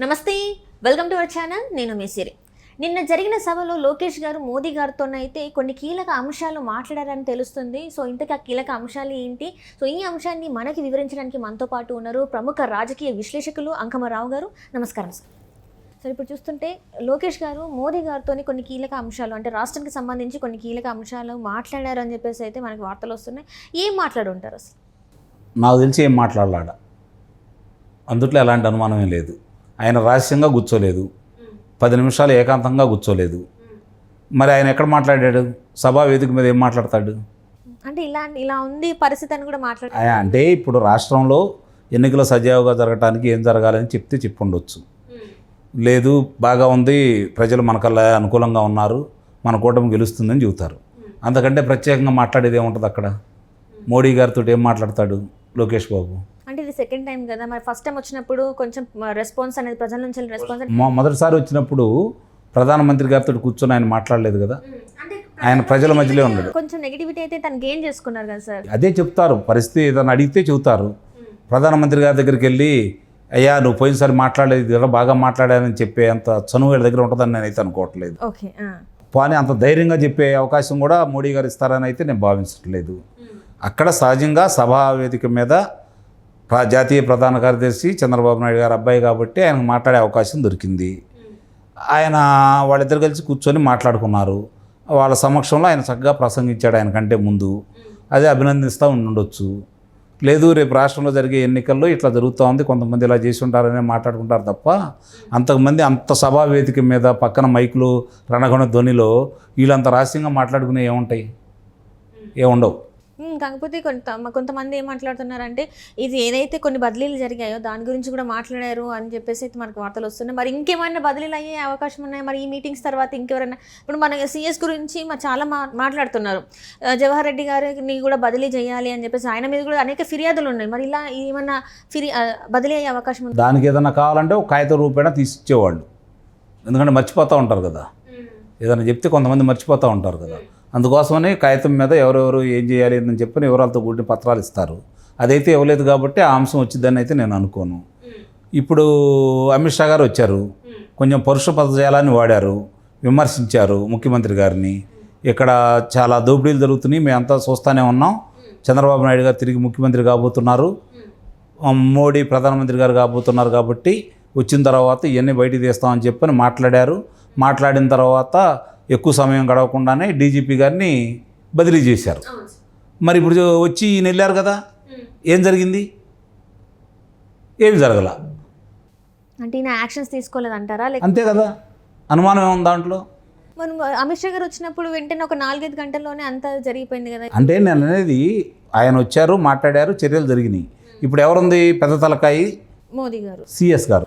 నమస్తే, welcome to our channel. నేను మీ సిరి. నిన్న జరిగిన సభలో లోకేష్ గారు మోదీ గారితోనైతే కొన్ని కీలక అంశాలు మాట్లాడారని తెలుస్తుంది. సో ఇంతకీ ఆ కీలక అంశాలు ఏంటి? సో ఈ అంశాన్ని మనకి వివరించడానికి మనతో పాటు ఉన్నారు ప్రముఖ రాజకీయ విశ్లేషకులు అంకమరావు గారు. నమస్కారం సార్. సో ఇప్పుడు చూస్తుంటే లోకేష్ గారు మోదీ గారితో కొన్ని కీలక అంశాలు అంటే రాష్ట్రానికి సంబంధించి కొన్ని కీలక అంశాలు మాట్లాడారు అని చెప్పేసి అయితే మనకి వార్తలు వస్తున్నాయి. ఏం మాట్లాడుంటారు అసలు? నాకు తెలిసి ఏం మాట్లాడలాడ, అందుట్లో ఎలాంటి అనుమానమే లేదు. ఆయన రహస్యంగా కూర్చోలేదు, 10 నిమిషాలు ఏకాంతంగా కూర్చోలేదు. మరి ఆయన ఎక్కడ మాట్లాడాడు? సభా వేదిక మీద ఏం మాట్లాడతాడు? అంటే ఇలా ఉంది పరిస్థితి అని కూడా మాట్లాడారు. అంటే ఇప్పుడు రాష్ట్రంలో ఎన్నికలు సజావుగా జరగటానికి ఏం జరగాలని చెప్పుండొచ్చు. లేదు, బాగా ఉంది, ప్రజలు మనకల్లా అనుకూలంగా ఉన్నారు, మన కూటమి గెలుస్తుందని చెబుతారు. అంతకంటే ప్రత్యేకంగా మాట్లాడేది ఏముంటుంది అక్కడ? మోడీ గారితో ఏం మాట్లాడతాడు లోకేష్ బాబు? అంటే ఇది సెకండ్ టైం కదా, మరి ఫస్ట్ టైం వచ్చినప్పుడు కొంచెం రెస్పాన్స్ అనేది ప్రజల నుంచి రెస్పాన్స్. మొదటిసారి వచ్చినప్పుడు ప్రధానమంత్రి గారితో కూర్చొని ఆయన మాట్లాడలేదు కదా, ఆయన ప్రజల మధ్యలో ఉన్నాడు. కొంచెం నెగిటివిటీ అయితే తను గెయిన్ చేసుకున్నారు కదా సార్. అదే చెప్తారు, పరిస్థితి ఏదైనా అడిగితే చెబుతారు. ప్రధానమంత్రి గారి దగ్గరికి వెళ్ళి అయ్యా నువ్వు పోయినసారి మాట్లాడలేదు కదా, బాగా మాట్లాడానని చెప్పే అంత చనువు వీళ్ళ దగ్గర ఉంటుందని నేనైతే అనుకోవట్లేదు. ఓకే, కానీ అంత ధైర్యంగా చెప్పే అవకాశం కూడా మోడీ గారు ఇస్తారని అయితే నేను భావించట్లేదు. అక్కడ సహజంగా సభా వేదిక మీద జాతీయ ప్రధాన కార్యదర్శి చంద్రబాబు నాయుడు గారు అబ్బాయి కాబట్టి ఆయనకు మాట్లాడే అవకాశం దొరికింది. ఆయన వాళ్ళిద్దరు కలిసి కూర్చొని మాట్లాడుకున్నారు. వాళ్ళ సమక్షంలో ఆయన చక్కగా ప్రసంగించాడు ఆయన కంటే ముందు. అదే అభినందిస్తూ ఉండొచ్చు. లేదు, రేపు రాష్ట్రంలో జరిగే ఎన్నికల్లో ఇట్లా జరుగుతూ ఉంది, కొంతమంది ఇలా చేసి ఉంటారనే మాట్లాడుకుంటారు తప్ప అంతకుమంది అంత సభా వేదిక మీద పక్కన మైకులు రణగొణ ధ్వనిలో వీళ్ళంత రహస్యంగా మాట్లాడుకునే ఏముంటాయి? ఏముండవు. కాకపోతే కొంతమంది ఏం మాట్లాడుతున్నారంటే ఇది ఏదైతే కొన్ని బదిలీలు జరిగాయో దాని గురించి కూడా మాట్లాడారు అని చెప్పేసి అయితే మనకు వార్తలు వస్తున్నాయి. మరి ఇంకేమైనా బదిలీలు అయ్యే అవకాశం ఉన్నాయి? మరి ఈ మీటింగ్స్ తర్వాత ఇంకెవరైనా ఇప్పుడు మన సిఎస్ గురించి చాలా మాట్లాడుతున్నారు. జవహర్ రెడ్డి గారిని కూడా బదిలీ చేయాలి అని చెప్పేసి ఆయన మీద కూడా అనేక ఫిర్యాదులు ఉన్నాయి. మరి ఇలా ఏమన్నా బదిలీ అయ్యే అవకాశం ఉంది? దానికి ఏదైనా కావాలంటే ఒక కాగితం రూపేణా తీసిచ్చేవాళ్ళు. ఎందుకంటే మర్చిపోతూ ఉంటారు కదా, ఏదైనా చెప్తే కొంతమంది మర్చిపోతూ ఉంటారు కదా. అందుకోసమని కాగితం మీద ఎవరెవరు ఏం చేయాలి అని చెప్పని వివరాలతో కూడిన పత్రాలు ఇస్తారు. అదైతే ఇవ్వలేదు కాబట్టి ఆ అంశం వచ్చిందని అయితే నేను అనుకోను. ఇప్పుడు అమిత్ షా గారు వచ్చారు, కొంచెం పరుష పదజాలాన్ని వాడారు, విమర్శించారు ముఖ్యమంత్రి గారిని. ఇక్కడ చాలా దోపిడీలు జరుగుతున్నాయి, మేమంతా చూస్తూనే ఉన్నాం. చంద్రబాబు నాయుడు గారు తిరిగి ముఖ్యమంత్రి కాబోతున్నారు, మోడీ ప్రధానమంత్రి గారు కాబోతున్నారు, కాబట్టి వచ్చిన తర్వాత ఇవన్నీ బయటికి తీస్తామని చెప్పని మాట్లాడారు. మాట్లాడిన తర్వాత ఎక్కువ సమయం గడవకుండానే డీజీపీ గారిని బదిలీ చేశారు. మరి ఇప్పుడు వచ్చి ఈయన వెళ్ళారు కదా, ఏం జరిగింది? ఏమి జరగల. అంటే ఈయన యాక్షన్స్ తీసుకోలేదంటారా? అంతే కదా, అనుమానం ఏముంది దాంట్లో? మనం అమిత్ షా గారు వచ్చినప్పుడు వెంటనే ఒక 4-5 గంటల్లోనే అంతా జరిగిపోయింది కదా. అంటే నేను అనేది ఆయన వచ్చారు, మాట్లాడారు, చర్యలు జరిగినాయి. ఇప్పుడు ఎవరుంది పెద్ద తలకాయి? మోదీ గారు, సిఎస్ గారు.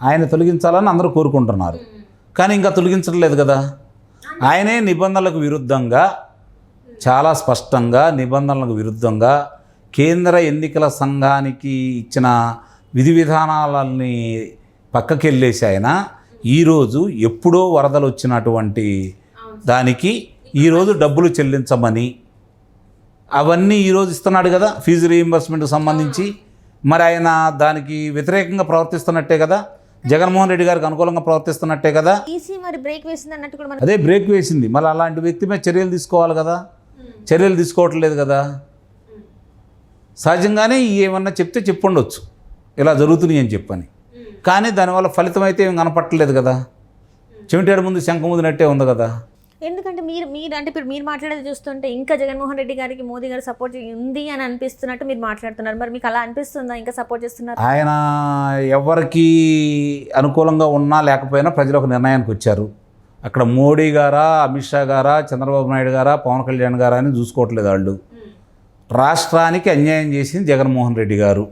ఆయన తొలగించాలని అందరూ కోరుకుంటున్నారు, కానీ ఇంకా తొలగించట్లేదు కదా. ఆయనే నిబంధనలకు విరుద్ధంగా, చాలా స్పష్టంగా నిబంధనలకు విరుద్ధంగా కేంద్ర ఎన్నికల సంఘానికి ఇచ్చిన విధి విధానాలని పక్కకెళ్ళేసి ఆయన ఈరోజు ఎప్పుడో వరదలు వచ్చినటువంటి దానికి ఈరోజు డబ్బులు చెల్లించమని అవన్నీ ఈరోజు ఇస్తున్నాడు కదా, ఫీజు రీయింబర్స్మెంట్కి సంబంధించి. మరి ఆయన దానికి వ్యతిరేకంగా ప్రవర్తిస్తున్నట్టే కదా, జగన్మోహన్ రెడ్డి గారికి అనుకూలంగా ప్రవర్తిస్తున్నట్టే కదా. అదే బ్రేక్ వేసింది. మళ్ళీ అలాంటి వ్యక్తి మీద చర్యలు తీసుకోవాలి కదా, చర్యలు తీసుకోవట్లేదు కదా. సహజంగానే ఏమన్నా చెప్తే చెప్పుండొచ్చు ఇలా జరుగుతున్నాయి అని చెప్పని, కానీ దానివల్ల ఫలితం అయితే ఏం కనపట్టలేదు కదా. చెమిటాడు ముందు శంఖ ముదినట్టే ఉంది కదా. ఎందుకంటే మీరు అంటే ఇప్పుడు మీరు మాట్లాడేది చూస్తుంటే ఇంకా జగన్మోహన్ రెడ్డి గారికి మోదీ గారు సపోర్ట్ ఉంది అని అనిపిస్తున్నట్టు మీరు మాట్లాడుతున్నారు. మరి మీకు అలా అనిపిస్తుందా? ఇంకా సపోర్ట్ చేస్తున్నారు? ఆయన ఎవరికి అనుకూలంగా ఉన్నా లేకపోయినా ప్రజలు ఒక నిర్ణయానికి వచ్చారు. అక్కడ మోడీ గారా, అమిత్ షా గారా, చంద్రబాబు నాయుడు గారా, పవన్ కళ్యాణ్ గారా అని చూసుకోవట్లేదు వాళ్ళు. రాష్ట్రానికి అన్యాయం చేసింది జగన్మోహన్ రెడ్డి గారు,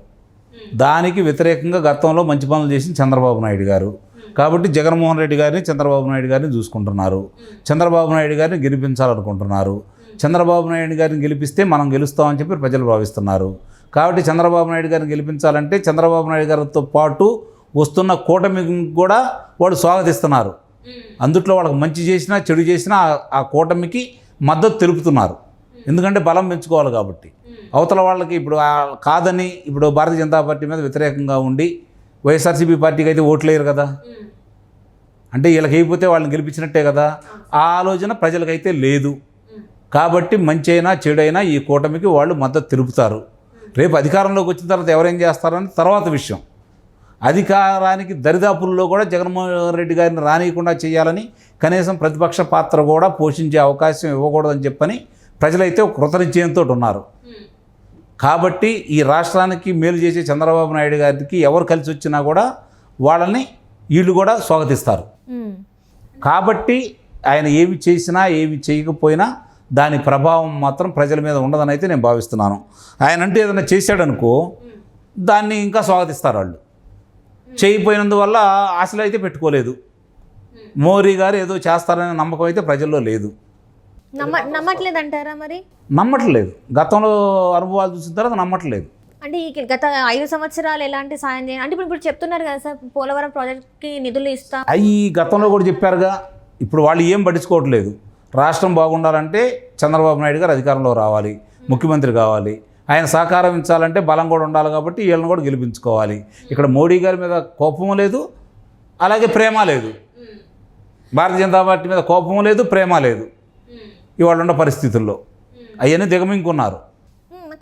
దానికి వ్యతిరేకంగా గతంలో మంచి పనులు చేసింది చంద్రబాబు నాయుడు గారు. కాబట్టి జగన్మోహన్ రెడ్డి గారిని, చంద్రబాబు నాయుడు గారిని చూసుకుంటున్నారు. చంద్రబాబు నాయుడు గారిని గెలిపించాలనుకుంటున్నారు. చంద్రబాబు నాయుడు గారిని గెలిపిస్తే మనం గెలుస్తామని చెప్పి ప్రజలు భావిస్తున్నారు. కాబట్టి చంద్రబాబు నాయుడు గారిని గెలిపించాలంటే చంద్రబాబు నాయుడు గారితో పాటు వస్తున్న కూటమికి కూడా వాళ్ళు స్వాగతిస్తున్నారు. అందుట్లో వాళ్ళకి మంచి చేసినా చెడు చేసినా ఆ కూటమికి మద్దతు తెలుపుతున్నారు. ఎందుకంటే బలం పెంచుకోవాలి కాబట్టి. అవతల వాళ్ళకి ఇప్పుడు కాదని ఇప్పుడు భారతీయ జనతా పార్టీ మీద వ్యతిరేకంగా ఉండి వైఎస్ఆర్సీపీ పార్టీకి అయితే ఓట్లు వేయరు కదా, అంటే వీళ్ళకి అయిపోతే వాళ్ళని గెలిపించినట్టే కదా. ఆ ఆలోచన ప్రజలకైతే లేదు. కాబట్టి మంచి అయినా చెడైనా ఈ కూటమికి వాళ్ళు మద్దతు తెలుపుతారు. రేపు అధికారంలోకి వచ్చిన తర్వాత ఎవరేం చేస్తారని తర్వాత విషయం. అధికారానికి దరిదాపుల్లో కూడా జగన్మోహన్ రెడ్డి గారిని రానియకుండా చేయాలని కనీసం ప్రతిపక్ష పాత్ర కూడా పోషించే అవకాశం ఇవ్వకూడదని చెప్పని ప్రజలైతే ఒక కృతనిశ్చయంతో ఉన్నారు. కాబట్టి ఈ రాష్ట్రానికి మేలు చేసే చంద్రబాబు నాయుడు గారికి ఎవరు కలిసి వచ్చినా కూడా వాళ్ళని వీళ్ళు కూడా స్వాగతిస్తారు. కాబట్టి ఆయన ఏమి చేసినా ఏమి చేయకపోయినా దాని ప్రభావం మాత్రం ప్రజల మీద ఉండదని అయితే నేను భావిస్తున్నాను. ఆయన అంటే ఏదైనా చేశాడనుకో దాన్ని ఇంకా స్వాగతిస్తారు వాళ్ళు. చేయకపోయినందువల్ల ఆశలు అయితే పెట్టుకోలేదు. మోదీ గారు ఏదో చేస్తారనే నమ్మకం అయితే ప్రజల్లో లేదు. నమ్మట్లేదంటారా? మరి నమ్మట్లేదు. గతంలో అనుభవాలు చూసిన తర్వాత నమ్మట్లేదు. అంటే ఈ గత 5 సంవత్సరాలు ఎలాంటి సాయం చేయాలి అంటే ఇప్పుడు చెప్తున్నారు కదా సార్, పోలవరం ప్రాజెక్ట్కి నిధులు ఇస్తాం అవి గతంలో కూడా చెప్పారుగా. ఇప్పుడు వాళ్ళు ఏం పట్టించుకోవట్లేదు. రాష్ట్రం బాగుండాలంటే చంద్రబాబు నాయుడు గారు అధికారంలో రావాలి, ముఖ్యమంత్రి కావాలి. ఆయన సహకారం ఇచ్చాలంటే బలం కూడా ఉండాలి. కాబట్టి వీళ్ళని కూడా గెలిపించుకోవాలి. ఇక్కడ మోడీ గారి మీద కోపం లేదు, అలాగే ప్రేమ లేదు. భారతీయ జనతా పార్టీ మీద కోపం లేదు, ప్రేమ లేదు ఇవాళ ఉన్న పరిస్థితుల్లో. అవన్నీ దిగమింగున్నారు.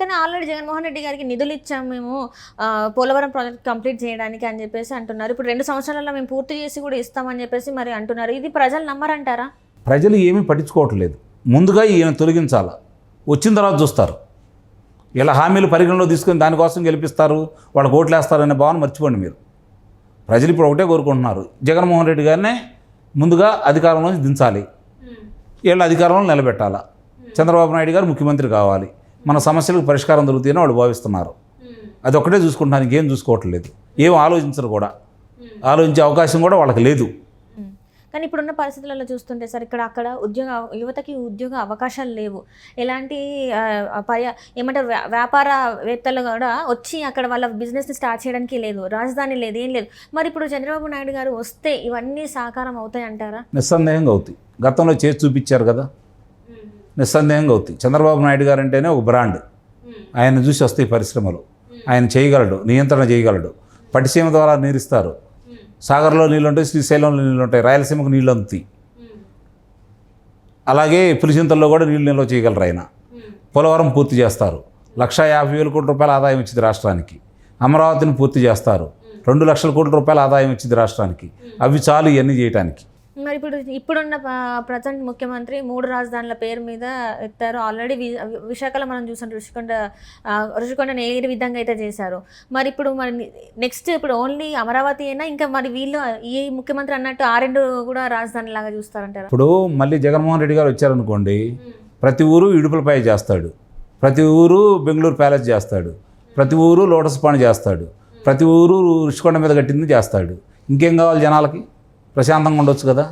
కానీ ఆల్రెడీ జగన్మోహన్ రెడ్డి గారికి నిధులు ఇచ్చాము మేము పోలవరం ప్రాజెక్ట్ కంప్లీట్ చేయడానికి అని చెప్పేసి అంటున్నారు. ఇప్పుడు 2 సంవత్సరాలలో మేము పూర్తి చేసి కూడా ఇస్తామని చెప్పేసి మరి అంటున్నారు. ఇది ప్రజలు నమ్మరంటారా? ప్రజలు ఏమీ పట్టించుకోవట్లేదు. ముందుగా ఈయన తొలగించాలి, వచ్చిన తర్వాత చూస్తారు. ఇలా హామీలు పరిగణలో తీసుకొని దానికోసం గెలిపిస్తారు, వాళ్ళకి ఓట్లు వేస్తారనే భావన మర్చిపోండి మీరు. ప్రజలు ఇప్పుడు ఒకటే కోరుకుంటున్నారు, జగన్మోహన్ రెడ్డి గారినే ముందుగా అధికారంలోంచి దించాలి, వీళ్ళ అధికారంలో నిలబెట్టాలా, చంద్రబాబు నాయుడు గారు ముఖ్యమంత్రి కావాలి, మన సమస్యలకు పరిష్కారం దొరుకుతాయని వాళ్ళు భావిస్తున్నారు. అది ఒక్కటే చూసుకుంటున్నారు, ఇంకేం చూసుకోవట్లేదు. ఏం ఆలోచించరు కూడా, ఆలోచించే అవకాశం కూడా వాళ్ళకి లేదు. కానీ ఇప్పుడున్న పరిస్థితులలో చూస్తుంటే సార్ ఇక్కడ అక్కడ యువతకి ఉద్యోగ అవకాశాలు లేవు. ఎలాంటి ఏమంటారు వ్యాపారవేత్తలు కూడా వచ్చి అక్కడ వాళ్ళ బిజినెస్ని స్టార్ట్ చేయడానికి లేదు, రాజధాని లేదు, ఏం లేదు. మరి ఇప్పుడు చంద్రబాబు నాయుడు గారు వస్తే ఇవన్నీ సాకారం అవుతాయి అంటారా? నిస్సందేహంగా అవుతాయి. గతంలో చేసి చూపించారు కదా, నిస్సందేహంగా అవుతాయి. చంద్రబాబు నాయుడు గారు అంటేనే ఒక బ్రాండ్. ఆయన చూసి వస్తాయి పరిశ్రమలు. ఆయన చేయగలడు, నియంత్రణ చేయగలడు. పట్టిసీమ ద్వారా నీరిస్తారు. సాగర్లో నీళ్ళు ఉంటాయి, శ్రీశైలంలో నీళ్ళు ఉంటాయి, రాయలసీమకు నీళ్ళు అందుతాయి. అలాగే పులిచింతల్లో కూడా నీళ్ళు నిల్వ చేయగలరు ఆయన. పోలవరం పూర్తి చేస్తారు, 1,50,000 కోట్ల రూపాయల ఆదాయం వచ్చింది రాష్ట్రానికి. అమరావతిని పూర్తి చేస్తారు, 2 లక్షల కోట్ల రూపాయల ఆదాయం వచ్చింది రాష్ట్రానికి. అవి చాలు ఇవన్నీ చేయడానికి. మరి ఇప్పుడున్న ప్రజెంట్ ముఖ్యమంత్రి 3 రాజధానుల పేరు మీద ఎత్తారు. ఆల్రెడీ విశాఖలో మనం చూసాం, ఋషికొండను ఏ విధంగా అయితే చేశారు. మరి ఇప్పుడు నెక్స్ట్ ఇప్పుడు ఓన్లీ అమరావతి అయినా ఇంకా మరి వీళ్ళు ఈ ముఖ్యమంత్రి అన్నట్టు 2 కూడా రాజధాని లాగా చూస్తారంటారు? ఇప్పుడు మళ్ళీ జగన్మోహన్ రెడ్డి గారు వచ్చారనుకోండి, ప్రతి ఊరు ఇడుపులపై చేస్తాడు, ప్రతి ఊరు బెంగళూరు ప్యాలెస్ చేస్తాడు, ప్రతి ఊరు లోటస్ పాండ్ చేస్తాడు, ప్రతి ఊరు ఋషికొండ మీద కట్టింది చేస్తాడు. ఇంకేం కావాలి జనాలకి? ప్రశాంతంగా ఉండొచ్చు కదా.